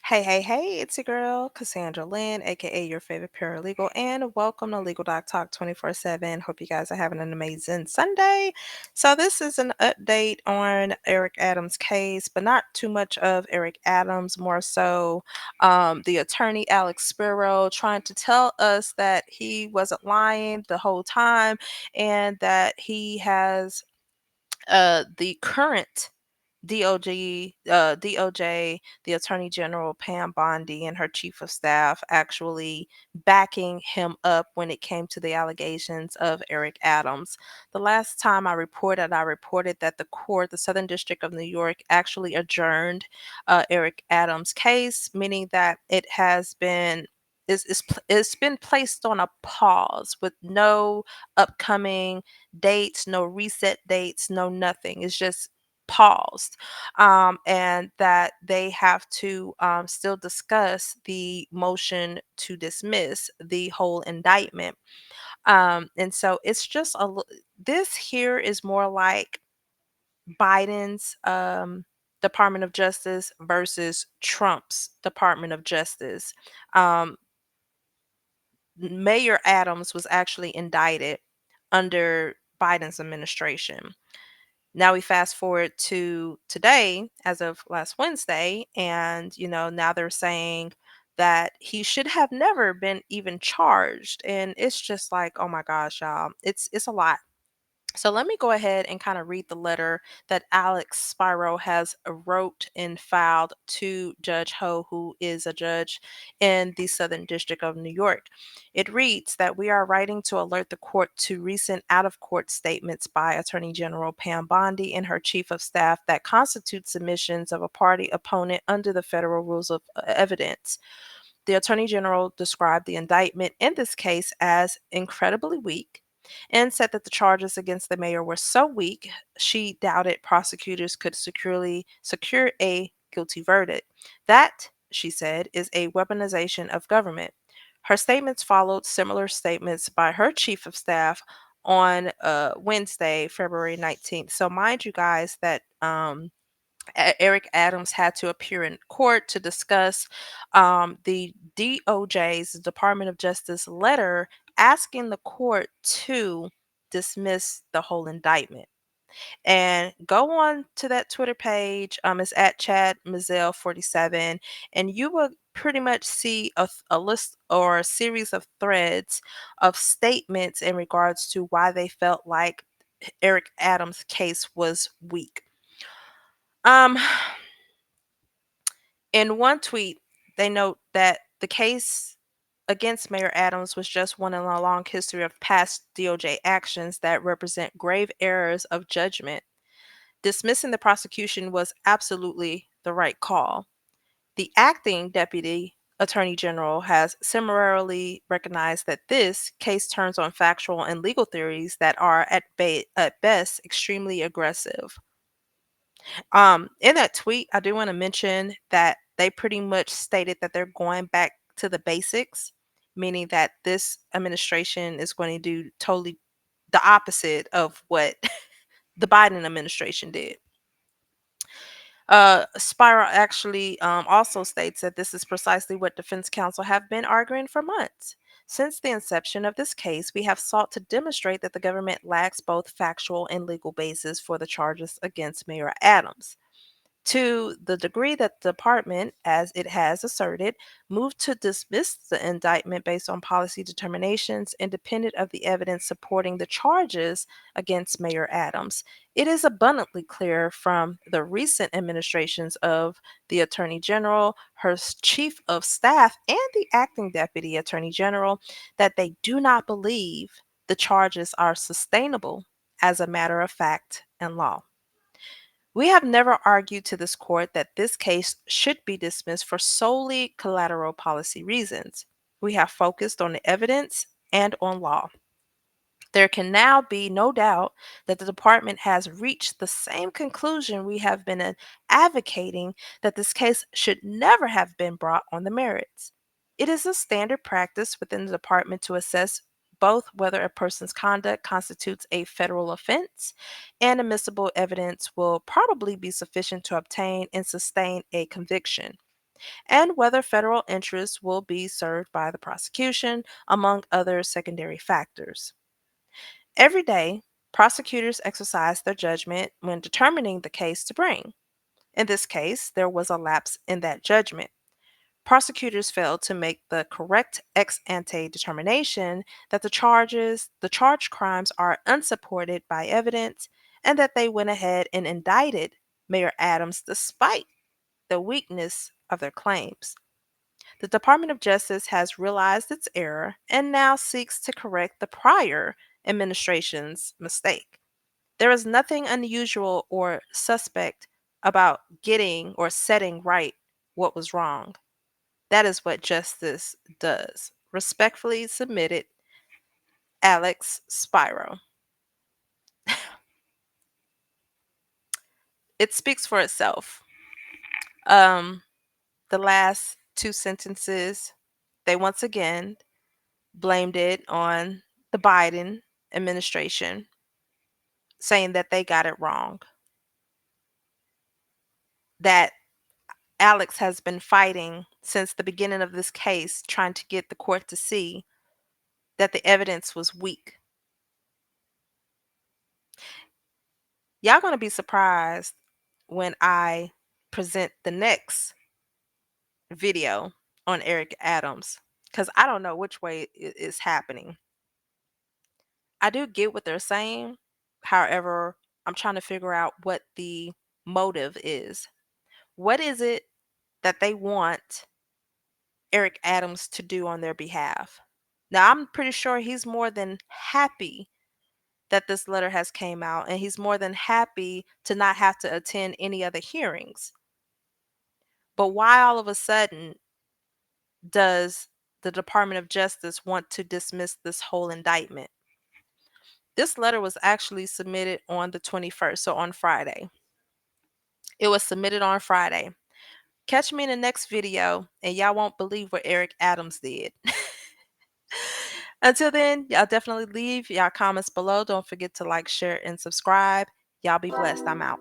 Hey, it's your girl, Cassandra Lynn, aka your favorite paralegal, and welcome to Legal Doc Talk 24/7. Hope you guys are having an amazing Sunday. So, this is an update on Eric Adams' case, but not too much of Eric Adams, more so the attorney Alex Spiro trying to tell us that he wasn't lying the whole time and that he has the current DOJ, the Attorney General Pam Bondi, and her chief of staff actually backing him up when it came to the allegations of Eric Adams. The last time I reported that the Southern District of New York, actually adjourned Eric Adams' case, meaning that it has been it's been placed on a pause with no upcoming dates, no reset dates, no nothing. It's just paused, and that they have to still discuss the motion to dismiss the whole indictment. And so it's just this here is more like Biden's Department of Justice versus Trump's Department of Justice. Um, Mayor Adams was actually indicted under Biden's administration. Now we fast forward to today, as of last Wednesday, and now they're saying that he should have never been even charged. And it's just like, oh my gosh, y'all, it's a lot. So let me go ahead and kind of read the letter that Alex Spiro has wrote and filed to Judge Ho, who is a judge in the Southern District of New York. It reads that we are writing to alert the court to recent out-of-court statements by Attorney General Pam Bondi and her chief of staff that constitute submissions of a party opponent under the federal rules of evidence. The Attorney General described the indictment in this case as incredibly weak and said that the charges against the mayor were so weak she doubted prosecutors could secure a guilty verdict. That, she said, is a weaponization of government. Her statements followed similar statements by her chief of staff on Wednesday, February 19th. So mind you guys that Eric Adams had to appear in court to discuss the DOJ's Department of Justice letter asking the court to dismiss the whole indictment. And go on to that Twitter page. It's at Chad Mizell 47, and you will pretty much see a list or a series of threads of statements in regards to why they felt like Eric Adams' case was weak. Um, In one tweet, they note that the case against Mayor Adams was just one in a long history of past DOJ actions that represent grave errors of judgment. Dismissing the prosecution was absolutely the right call. The acting deputy attorney general has similarly recognized that this case turns on factual and legal theories that are at best extremely aggressive. In that tweet, I do want to mention that they pretty much stated that they're going back to the basics, meaning that this administration is going to do totally the opposite of what the Biden administration did. Spira actually also states that this is precisely what defense counsel have been arguing for months. Since the inception of this case, we have sought to demonstrate that the government lacks both factual and legal basis for the charges against Mayor Adams. To the degree that the department, as it has asserted, moved to dismiss the indictment based on policy determinations independent of the evidence supporting the charges against Mayor Adams, it is abundantly clear from the recent administrations of the Attorney General, her chief of staff, and the acting deputy Attorney General that they do not believe the charges are sustainable as a matter of fact and law. We have never argued to this court that this case should be dismissed for solely collateral policy reasons. We have focused on the evidence and on law. There can now be no doubt that the department has reached the same conclusion we have been advocating, that this case should never have been brought on the merits. It is a standard practice within the department to assess both whether a person's conduct constitutes a federal offense, and admissible evidence will probably be sufficient to obtain and sustain a conviction. and whether federal interests will be served by the prosecution, among other secondary factors. Every day, prosecutors exercise their judgment when determining the case to bring. In this case, there was a lapse in that judgment. Prosecutors failed to make the correct ex ante determination that the charged crimes are unsupported by evidence, and that they went ahead and indicted Mayor Adams despite the weakness of their claims. The Department of Justice has realized its error and now seeks to correct the prior administration's mistake. There is nothing unusual or suspect about getting or setting right what was wrong. That is what justice does. Respectfully submitted, Alex Spiro. It speaks for itself. Um, the last two sentences, they once again blamed it on the Biden administration, saying that they got it wrong. That Alex has been fighting since the beginning of this case, trying to get the court to see that the evidence was weak. Y'all gonna be surprised when I present the next video on Eric Adams, because I don't know which way it's happening. I do get what they're saying. However, I'm trying to figure out what the motive is. What is it that they want Eric Adams to do on their behalf? Now, I'm pretty sure he's more than happy that this letter has came out, and he's more than happy to not have to attend any other hearings. But why all of a sudden does the Department of Justice want to dismiss this whole indictment? This letter was actually submitted on the 21st, so on Friday. It was submitted on Friday. Catch me in the next video, and y'all won't believe what Eric Adams did. Until then, y'all definitely leave y'all comments below. Don't forget to like, share, and subscribe. Y'all be blessed. I'm out.